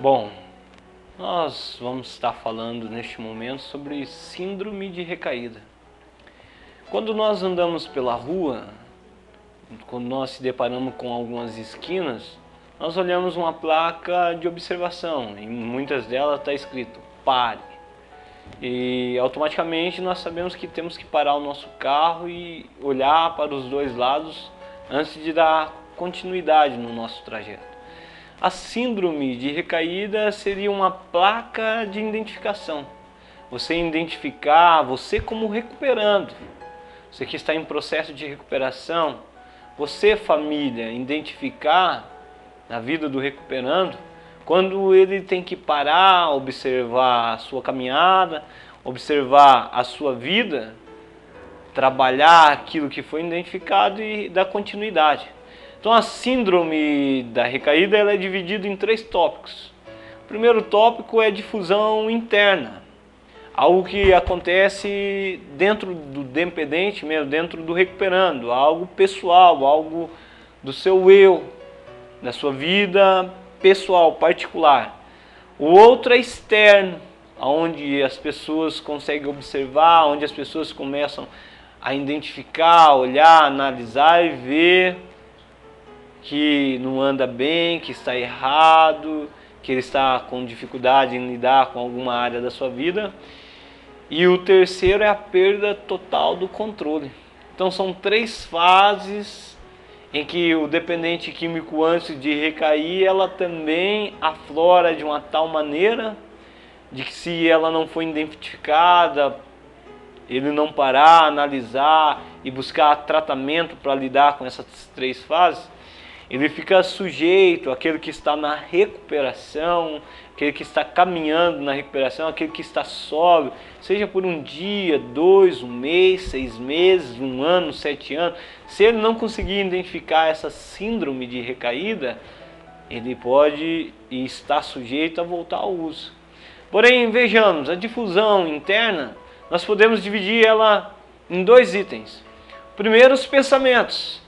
Bom, nós vamos estar falando neste momento sobre síndrome de recaída. Quando nós andamos pela rua, quando nós se deparamos com algumas esquinas, nós olhamos uma placa de observação, em muitas delas está escrito pare. E automaticamente nós sabemos que temos que parar o nosso carro e olhar para os dois lados antes de dar continuidade no nosso trajeto. A síndrome de recaída seria uma placa de identificação. Você identificar você como recuperando, você que está em processo de recuperação, você família, identificar na vida do recuperando, quando ele tem que parar, observar a sua caminhada, observar a sua vida, trabalhar aquilo que foi identificado e dar continuidade. Então a síndrome da recaída ela é dividida em 3 tópicos. O primeiro tópico é difusão interna, algo que acontece dentro do dependente mesmo, dentro do recuperando, algo pessoal, algo do seu eu, da sua vida pessoal, particular. O outro é externo, onde as pessoas conseguem observar, onde as pessoas começam a identificar, olhar, analisar e ver que não anda bem, que está errado, que ele está com dificuldade em lidar com alguma área da sua vida. E o terceiro é a perda total do controle. Então são 3 fases em que o dependente químico antes de recair, ela também aflora de uma tal maneira de que se ela não for identificada, ele não parar, analisar e buscar tratamento para lidar com essas 3 fases, ele fica sujeito àquele que está na recuperação, aquele que está caminhando na recuperação, aquele que está sóbrio, seja por um dia, 2, 1 mês, 6 meses, 1 ano, 7 anos. Se ele não conseguir identificar essa síndrome de recaída, ele pode e está sujeito a voltar ao uso. Porém, vejamos, a difusão interna, nós podemos dividir ela em 2 itens. Primeiro, os pensamentos.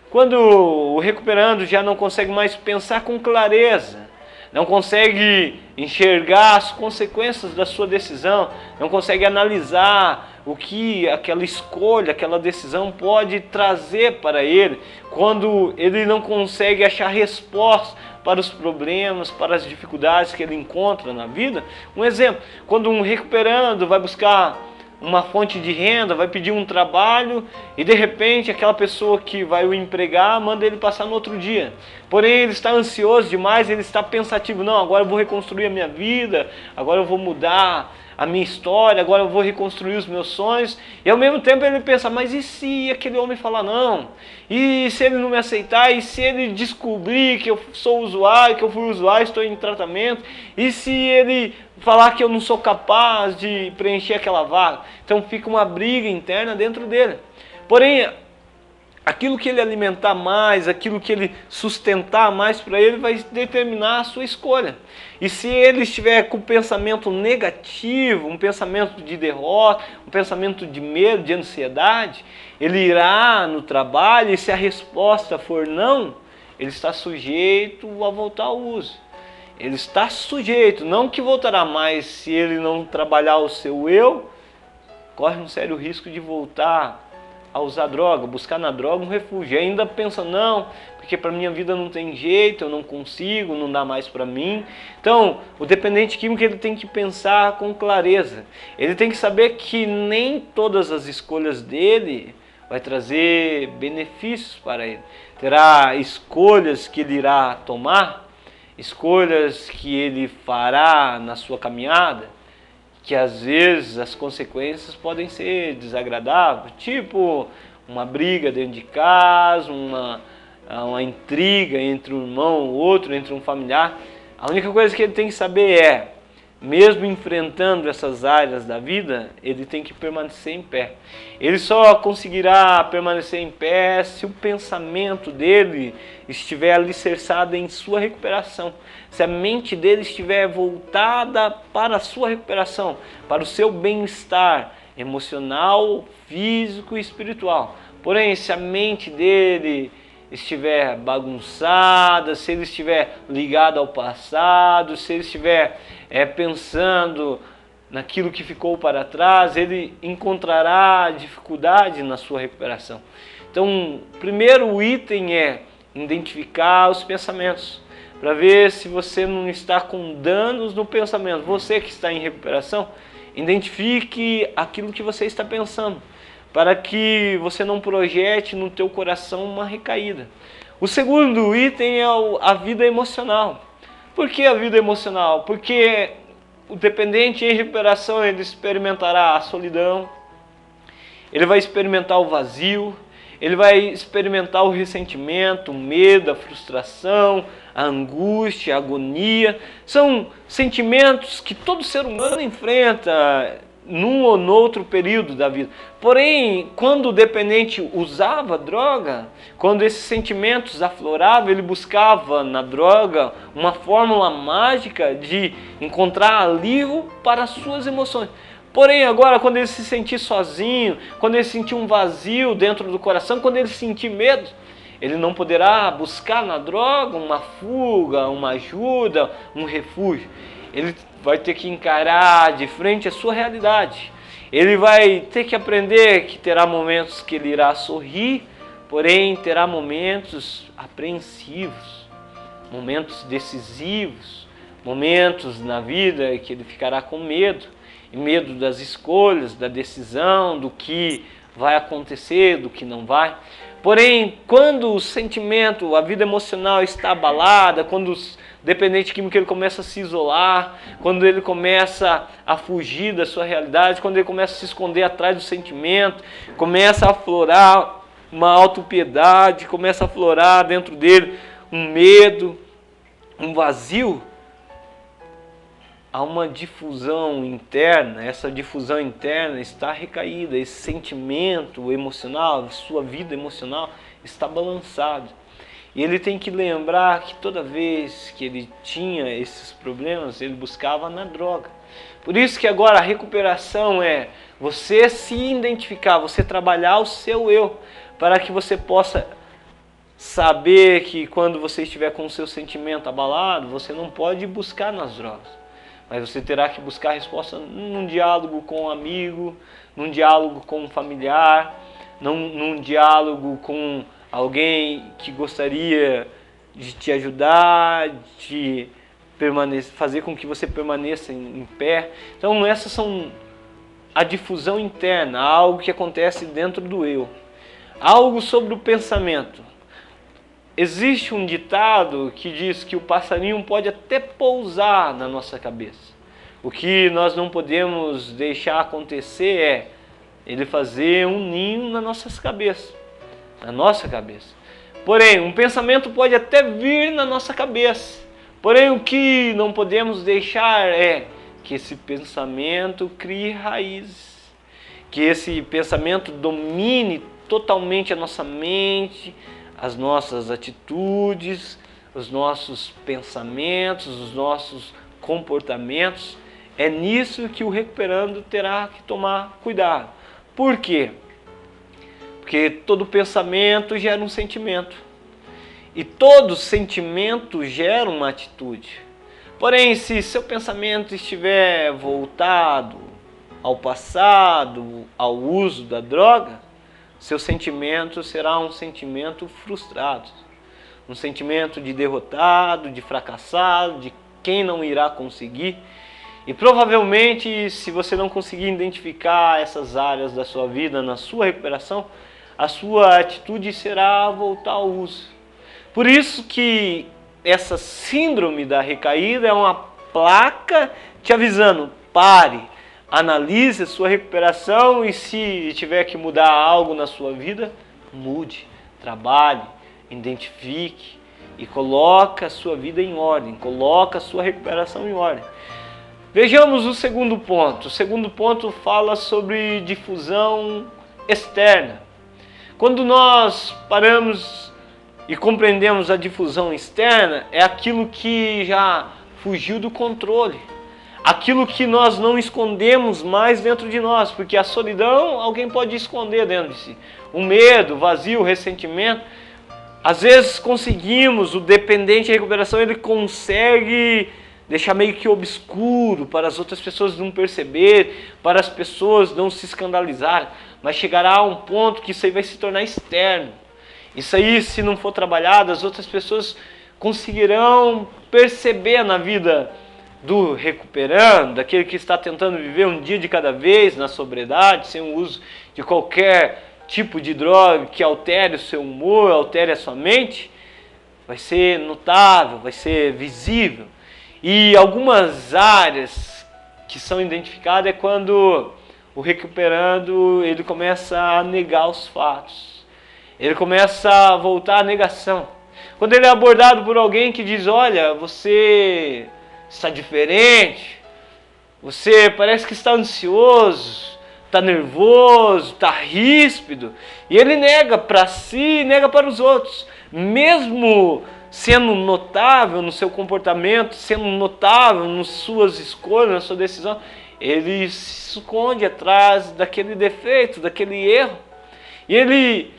Quando o recuperando já não consegue mais pensar com clareza, não consegue enxergar as consequências da sua decisão, não consegue analisar o que aquela escolha, aquela decisão pode trazer para ele, quando ele não consegue achar resposta para os problemas, para as dificuldades que ele encontra na vida. Um exemplo, quando um recuperando vai buscar uma fonte de renda, vai pedir um trabalho e de repente aquela pessoa que vai o empregar manda ele passar no outro dia. Porém ele está ansioso demais, ele está pensativo, não, agora eu vou reconstruir a minha vida, agora eu vou mudar a minha história, agora eu vou reconstruir os meus sonhos. E ao mesmo tempo ele pensa, mas e se aquele homem falar não? E se ele não me aceitar? E se ele descobrir que eu sou usuário, que eu fui usuário, estou em tratamento? E se ele falar que eu não sou capaz de preencher aquela vaga? Então fica uma briga interna dentro dele. Porém, aquilo que ele alimentar mais, aquilo que ele sustentar mais para ele vai determinar a sua escolha. E se ele estiver com pensamento negativo, um pensamento de derrota, um pensamento de medo, de ansiedade, ele irá no trabalho e se a resposta for não, ele está sujeito a voltar ao uso. Ele está sujeito, não que voltará mais se ele não trabalhar o seu eu, corre um sério risco de voltar a usar droga, buscar na droga um refúgio. E ainda pensa, não, porque para minha vida não tem jeito, eu não consigo, não dá mais para mim. Então, o dependente químico ele tem que pensar com clareza. Ele tem que saber que nem todas as escolhas dele vai trazer benefícios para ele. Terá escolhas que ele irá tomar, escolhas que ele fará na sua caminhada, que às vezes as consequências podem ser desagradáveis, tipo uma briga dentro de casa, uma intriga entre um irmão ou outro, entre um familiar. A única coisa que ele tem que saber é, mesmo enfrentando essas áreas da vida, ele tem que permanecer em pé. Ele só conseguirá permanecer em pé se o pensamento dele estiver alicerçado em sua recuperação. Se a mente dele estiver voltada para a sua recuperação, para o seu bem-estar emocional, físico e espiritual. Porém, se a mente dele estiver bagunçada, se ele estiver ligado ao passado, se ele estiver pensando naquilo que ficou para trás, ele encontrará dificuldade na sua recuperação. Então, o primeiro item é identificar os pensamentos, para ver se você não está com danos no pensamento. Você que está em recuperação, identifique aquilo que você está pensando, para que você não projete no teu coração uma recaída. O segundo item é a vida emocional. Por que a vida emocional? Porque o dependente em recuperação, ele experimentará a solidão, ele vai experimentar o vazio, ele vai experimentar o ressentimento, o medo, a frustração, a angústia, a agonia. São sentimentos que todo ser humano enfrenta num ou noutro período da vida. Porém, quando o dependente usava droga, quando esses sentimentos afloravam, ele buscava na droga uma fórmula mágica de encontrar alívio para as suas emoções. Porém, agora, quando ele se sentir sozinho, quando ele sentir um vazio dentro do coração, quando ele sentir medo, ele não poderá buscar na droga uma fuga, uma ajuda, um refúgio. Ele vai ter que encarar de frente a sua realidade. Ele vai ter que aprender que terá momentos que ele irá sorrir, porém terá momentos apreensivos, momentos decisivos, momentos na vida que ele ficará com medo. E medo das escolhas, da decisão, do que vai acontecer, do que não vai. Porém, quando o sentimento, a vida emocional está abalada, quando o dependente químico ele começa a se isolar, quando ele começa a fugir da sua realidade, quando ele começa a se esconder atrás do sentimento, começa a aflorar uma autopiedade, começa a aflorar dentro dele um medo, um vazio, há uma difusão interna. Essa difusão interna está recaída, esse sentimento emocional, sua vida emocional está balançado. E ele tem que lembrar que toda vez que ele tinha esses problemas, ele buscava na droga. Por isso que agora a recuperação é você se identificar, você trabalhar o seu eu, para que você possa saber que quando você estiver com o seu sentimento abalado, você não pode buscar nas drogas. Mas você terá que buscar a resposta num diálogo com um amigo, num diálogo com um familiar, num diálogo com alguém que gostaria de te ajudar, de fazer com que você permaneça em pé. Então essas são a difusão interna, algo que acontece dentro do eu. Algo sobre o pensamento. Existe um ditado que diz que o passarinho pode até pousar na nossa cabeça. O que nós não podemos deixar acontecer é ele fazer um ninho nas nossas cabeças, na nossa cabeça. Porém, um pensamento pode até vir na nossa cabeça. Porém, o que não podemos deixar é que esse pensamento crie raízes, que esse pensamento domine totalmente a nossa mente, as nossas atitudes, os nossos pensamentos, os nossos comportamentos. É nisso que o recuperando terá que tomar cuidado. Por quê? Porque todo pensamento gera um sentimento. E todo sentimento gera uma atitude. Porém, se seu pensamento estiver voltado ao passado, ao uso da droga, seu sentimento será um sentimento frustrado, um sentimento de derrotado, de fracassado, de quem não irá conseguir. E provavelmente, se você não conseguir identificar essas áreas da sua vida na sua recuperação, a sua atitude será voltar ao uso. Por isso que essa síndrome da recaída é uma placa te avisando: pare, analise a sua recuperação e se tiver que mudar algo na sua vida, mude, trabalhe, identifique e coloque a sua vida em ordem, coloque a sua recuperação em ordem. Vejamos o segundo ponto. O segundo ponto fala sobre difusão externa. Quando nós paramos e compreendemos a difusão externa, é aquilo que já fugiu do controle. Aquilo que nós não escondemos mais dentro de nós, porque a solidão alguém pode esconder dentro de si. O medo, o vazio, o ressentimento, Às vezes conseguimos, o dependente de recuperação, ele consegue deixar meio que obscuro para as outras pessoas não perceber, para as pessoas não se escandalizarem, mas chegará a um ponto que isso aí vai se tornar externo. Isso aí, se não for trabalhado, as outras pessoas conseguirão perceber na vida do recuperando, daquele que está tentando viver um dia de cada vez na sobriedade, sem o uso de qualquer tipo de droga que altere o seu humor, altere a sua mente, vai ser notável, vai ser visível. E algumas áreas que são identificadas é quando o recuperando ele começa a negar os fatos, ele começa a voltar à negação. Quando ele é abordado por alguém que diz, olha, você está diferente, você parece que está ansioso, está nervoso, está ríspido, e ele nega para si e nega para os outros, mesmo sendo notável no seu comportamento, sendo notável nas suas escolhas, na sua decisão, ele se esconde atrás daquele defeito, daquele erro, e ele,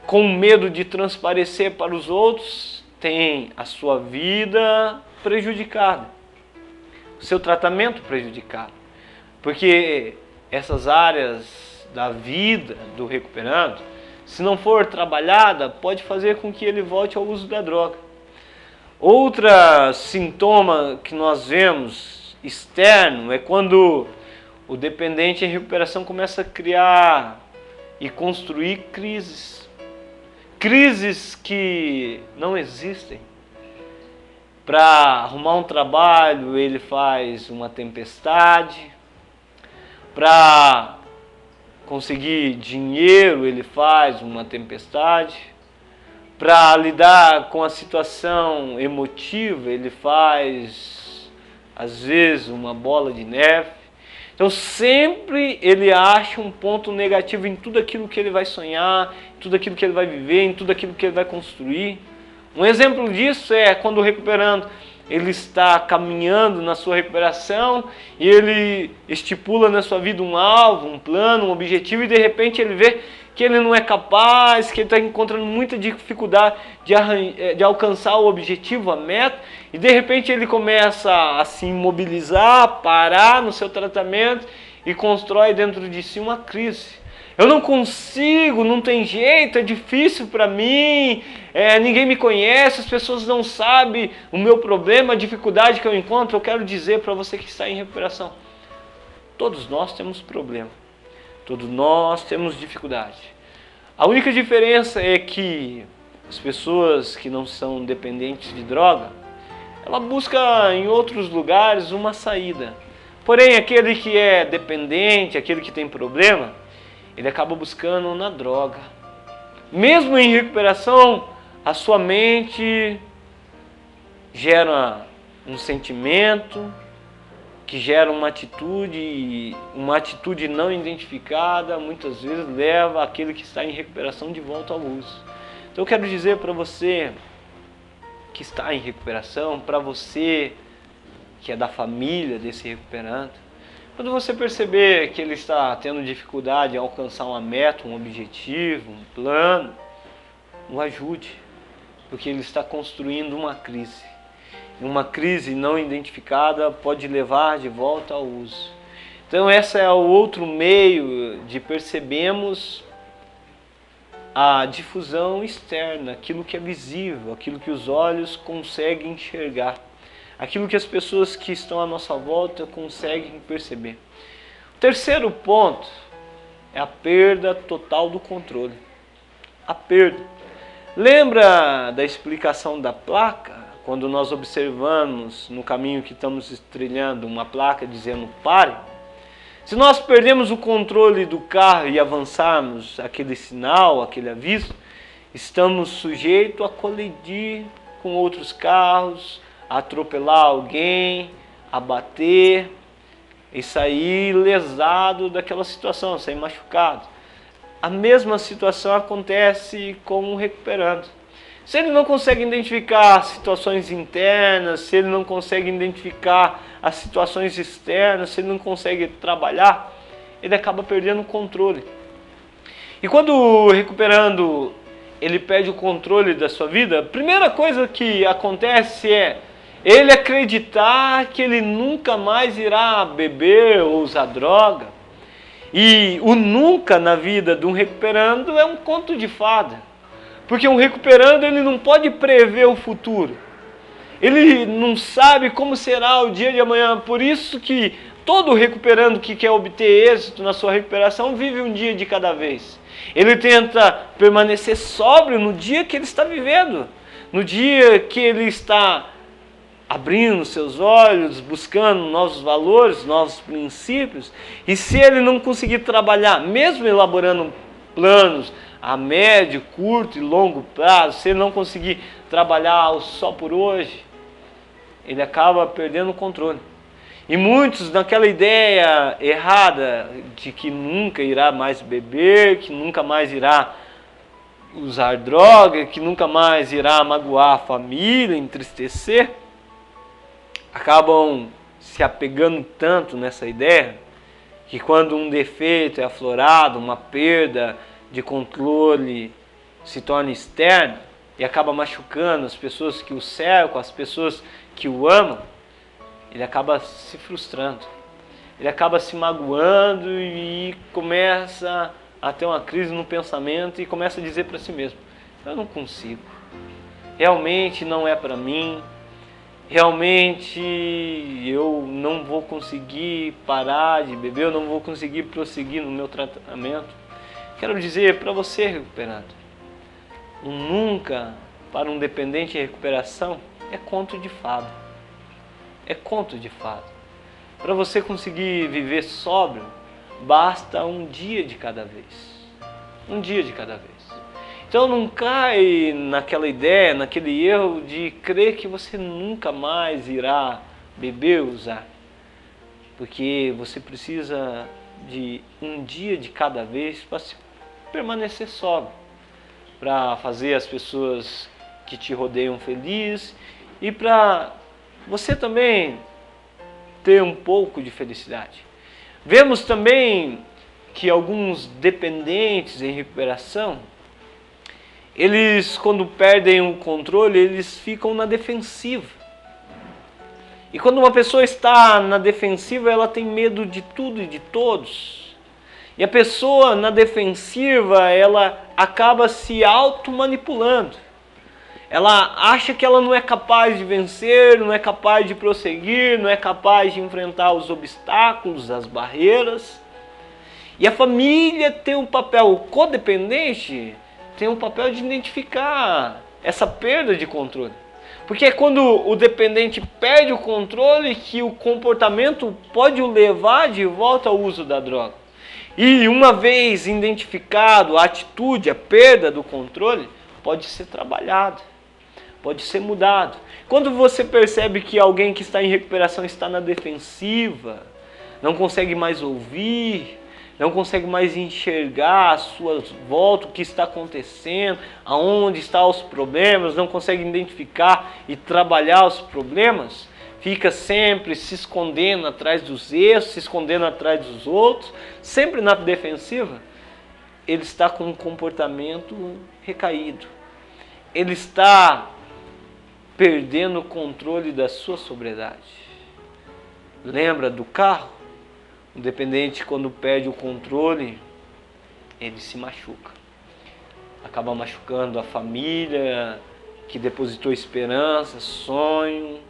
com medo de transparecer para os outros, tem a sua vida prejudicada, o seu tratamento prejudicado, porque essas áreas da vida do recuperando, se não for trabalhada, pode fazer com que ele volte ao uso da droga. Outro sintoma que nós vemos externo é quando o dependente em recuperação começa a criar e construir crises. Crises que não existem. Para arrumar um trabalho, ele faz uma tempestade. Para conseguir dinheiro, ele faz uma tempestade. Para lidar com a situação emotiva, ele faz, às vezes, uma bola de neve. Então, sempre ele acha um ponto negativo em tudo aquilo que ele vai sonhar, em tudo aquilo que ele vai viver, em tudo aquilo que ele vai construir. Um exemplo disso é quando o recuperando, ele está caminhando na sua recuperação e ele estipula na sua vida um alvo, um plano, um objetivo, e de repente ele vê que ele não é capaz, que ele está encontrando muita dificuldade de alcançar o objetivo, a meta, e de repente ele começa a se imobilizar, parar no seu tratamento e constrói dentro de si uma crise. Eu não consigo, não tem jeito, é difícil para mim, ninguém me conhece, as pessoas não sabem o meu problema, a dificuldade que eu encontro. Eu quero dizer para você que está em recuperação, todos nós temos problema, todos nós temos dificuldade. A única diferença é que as pessoas que não são dependentes de droga, ela busca em outros lugares uma saída. Porém, aquele que é dependente, aquele que tem problema, ele acaba buscando na droga. Mesmo em recuperação, a sua mente gera um sentimento, que gera uma atitude não identificada, muitas vezes leva aquele que está em recuperação de volta ao uso. Então eu quero dizer para você que está em recuperação, para você que é da família desse recuperando, quando você perceber que ele está tendo dificuldade em alcançar uma meta, um objetivo, um plano, o ajude, porque ele está construindo uma crise. E uma crise não identificada pode levar de volta ao uso. Então esse é o outro meio de percebermos a difusão externa, aquilo que é visível, aquilo que os olhos conseguem enxergar. Aquilo que as pessoas que estão à nossa volta conseguem perceber. O terceiro ponto é a perda total do controle. A perda. Lembra da explicação da placa? Quando nós observamos no caminho que estamos trilhando uma placa dizendo pare. Se nós perdemos o controle do carro e avançarmos aquele sinal, aquele aviso, estamos sujeitos a colidir com outros carros, a atropelar alguém, a bater e sair lesado daquela situação, sair machucado. A mesma situação acontece com o recuperando. Se ele não consegue identificar situações internas, se ele não consegue identificar as situações externas, se ele não consegue trabalhar, ele acaba perdendo o controle. E quando o recuperando ele perde o controle da sua vida, a primeira coisa que acontece é ele acreditar que ele nunca mais irá beber ou usar droga. E o nunca na vida de um recuperando é um conto de fada. Porque um recuperando ele não pode prever o futuro. Ele não sabe como será o dia de amanhã. Por isso que todo recuperando que quer obter êxito na sua recuperação vive um dia de cada vez. Ele tenta permanecer sóbrio no dia que ele está vivendo. No dia que ele está abrindo seus olhos, buscando novos valores, novos princípios. E se ele não conseguir trabalhar, mesmo elaborando planos a médio, curto e longo prazo, se ele não conseguir trabalhar só por hoje, ele acaba perdendo o controle. E muitos naquela ideia errada de que nunca irá mais beber, que nunca mais irá usar droga, que nunca mais irá magoar a família, entristecer, acabam se apegando tanto nessa ideia que quando um defeito é aflorado, uma perda de controle se torna externa e acaba machucando as pessoas que o cercam, as pessoas que o amam, ele acaba se frustrando, ele acaba se magoando e começa a ter uma crise no pensamento e começa a dizer para si mesmo: eu não consigo, realmente não é para mim, realmente eu não vou conseguir parar de beber, eu não vou conseguir prosseguir no meu tratamento. Quero dizer para você, recuperado, um nunca para um dependente em recuperação é conto de fada. É conto de fada. Para você conseguir viver sóbrio, basta um dia de cada vez. Um dia de cada vez. Então não cai naquela ideia, naquele erro de crer que você nunca mais irá beber ou usar. Porque você precisa de um dia de cada vez para permanecer sóbrio, para fazer as pessoas que te rodeiam felizes e para você também ter um pouco de felicidade. Vemos também que alguns dependentes em recuperação, eles quando perdem o controle, eles ficam na defensiva. E quando uma pessoa está na defensiva, ela tem medo de tudo e de todos. E a pessoa na defensiva, ela acaba se auto-manipulando. Ela acha que ela não é capaz de vencer, não é capaz de prosseguir, não é capaz de enfrentar os obstáculos, as barreiras. E a família tem um papel, o codependente tem um papel de identificar essa perda de controle. Porque é quando o dependente perde o controle que o comportamento pode o levar de volta ao uso da droga. E uma vez identificado a atitude, a perda do controle, pode ser trabalhado, pode ser mudado. Quando você percebe que alguém que está em recuperação está na defensiva, não consegue mais ouvir, não consegue mais enxergar a sua volta, o que está acontecendo, aonde estão os problemas, não consegue identificar e trabalhar os problemas, fica sempre se escondendo atrás dos erros, se escondendo atrás dos outros, sempre na defensiva, ele está com um comportamento recaído. Ele está perdendo o controle da sua sobriedade. Lembra do carro? O dependente, quando perde o controle, ele se machuca. Acaba machucando a família que depositou esperança, sonho,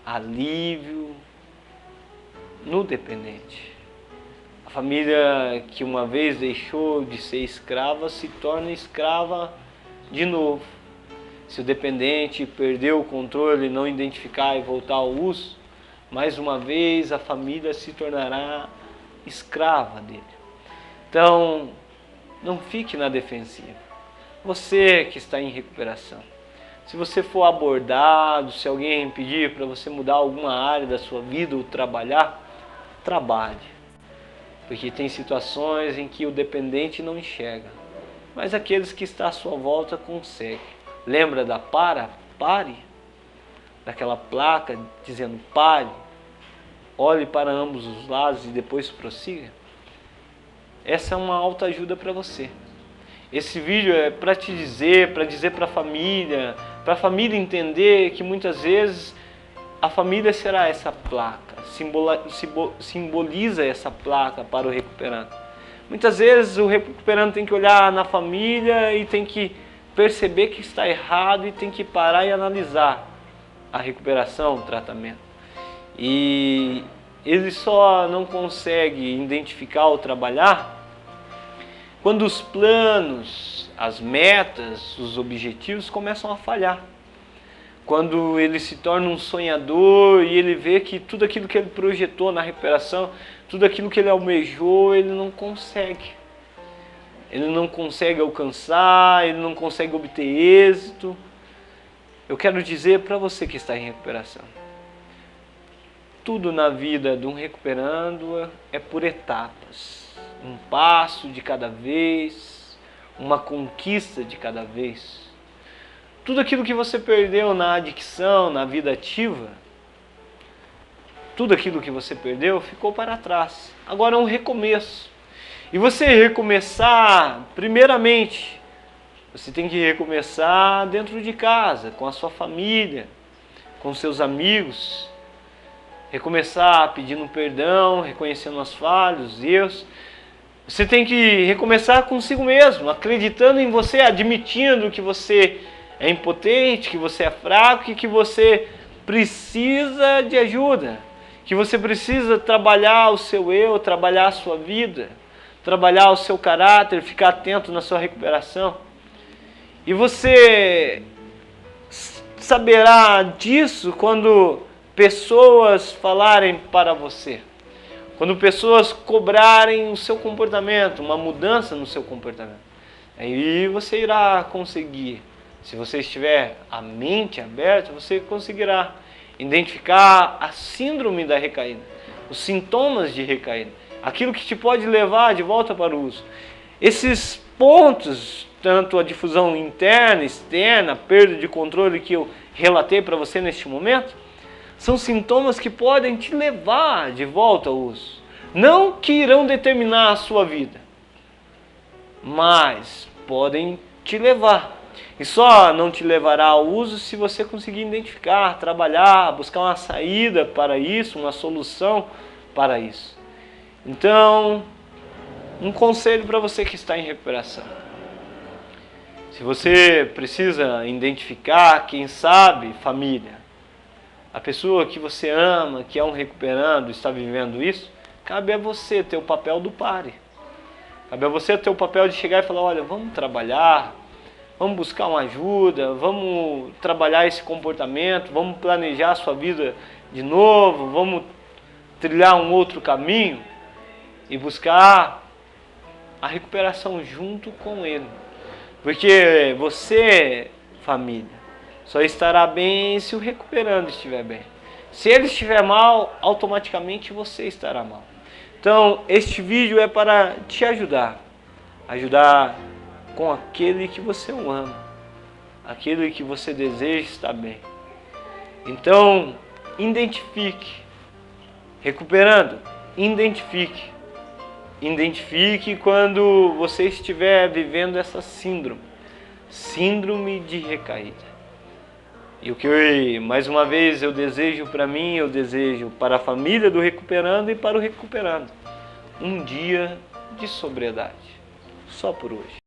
alívio no dependente. A família que uma vez deixou de ser escrava se torna escrava de novo. Se o dependente perdeu o controle, não identificar e voltar ao uso, mais uma vez a família se tornará escrava dele. Então, não fique na defensiva. Você que está em recuperação, se você for abordado, se alguém pedir para você mudar alguma área da sua vida ou trabalhar, trabalhe. Porque tem situações em que o dependente não enxerga, mas aqueles que estão à sua volta conseguem. Lembra da pare? Daquela placa dizendo pare, olhe para ambos os lados e depois prossiga. Essa é uma autoajuda para você. Esse vídeo é para te dizer, para a família entender que muitas vezes a família será essa placa, simboliza essa placa para o recuperando. Muitas vezes o recuperando tem que olhar na família e tem que perceber que está errado e tem que parar e analisar a recuperação, o tratamento. E ele só não consegue identificar ou trabalhar quando os planos, as metas, os objetivos começam a falhar. Quando ele se torna um sonhador e ele vê que tudo aquilo que ele projetou na recuperação, tudo aquilo que ele almejou, ele não consegue. Ele não consegue alcançar, ele não consegue obter êxito. Eu quero dizer para você que está em recuperação, tudo na vida de um recuperando é por etapas. Um passo de cada vez, uma conquista de cada vez. Tudo aquilo que você perdeu na adicção, na vida ativa, tudo aquilo que você perdeu ficou para trás. Agora é um recomeço. E você recomeçar, primeiramente, você tem que recomeçar dentro de casa, com a sua família, com seus amigos. Recomeçar pedindo perdão, reconhecendo as falhas, os erros. Você tem que recomeçar consigo mesmo, acreditando em você, admitindo que você é impotente, que você é fraco e que você precisa de ajuda. Que você precisa trabalhar o seu eu, trabalhar a sua vida, trabalhar o seu caráter, ficar atento na sua recuperação. E você saberá disso quando pessoas falarem para você. Quando pessoas cobrarem o seu comportamento, uma mudança no seu comportamento. Aí você irá conseguir. Se você estiver a mente aberta, você conseguirá identificar a síndrome da recaída, os sintomas de recaída, aquilo que te pode levar de volta para o uso. Esses pontos, tanto a difusão interna, externa, a perda de controle que eu relatei para você neste momento, são sintomas que podem te levar de volta ao uso. Não que irão determinar a sua vida, mas podem te levar. E só não te levará ao uso se você conseguir identificar, trabalhar, buscar uma saída para isso, uma solução para isso. Então, um conselho para você que está em recuperação. Se você precisa identificar, quem sabe, família, a pessoa que você ama, que é um recuperando, está vivendo isso, cabe a você ter o papel do pare. Cabe a você ter o papel de chegar e falar, olha, vamos trabalhar, vamos buscar uma ajuda, vamos trabalhar esse comportamento, vamos planejar a sua vida de novo, vamos trilhar um outro caminho e buscar a recuperação junto com ele. Porque você, família, só estará bem se o recuperando estiver bem. Se ele estiver mal, automaticamente você estará mal. Então, este vídeo é para te ajudar. Ajudar com aquele que você ama. Aquele que você deseja estar bem. Então, identifique. Recuperando, identifique. Identifique quando você estiver vivendo essa síndrome. Síndrome de recaída. E o que mais uma vez eu desejo para mim, eu desejo para a família do recuperando e para o recuperando. Um dia de sobriedade. Só por hoje.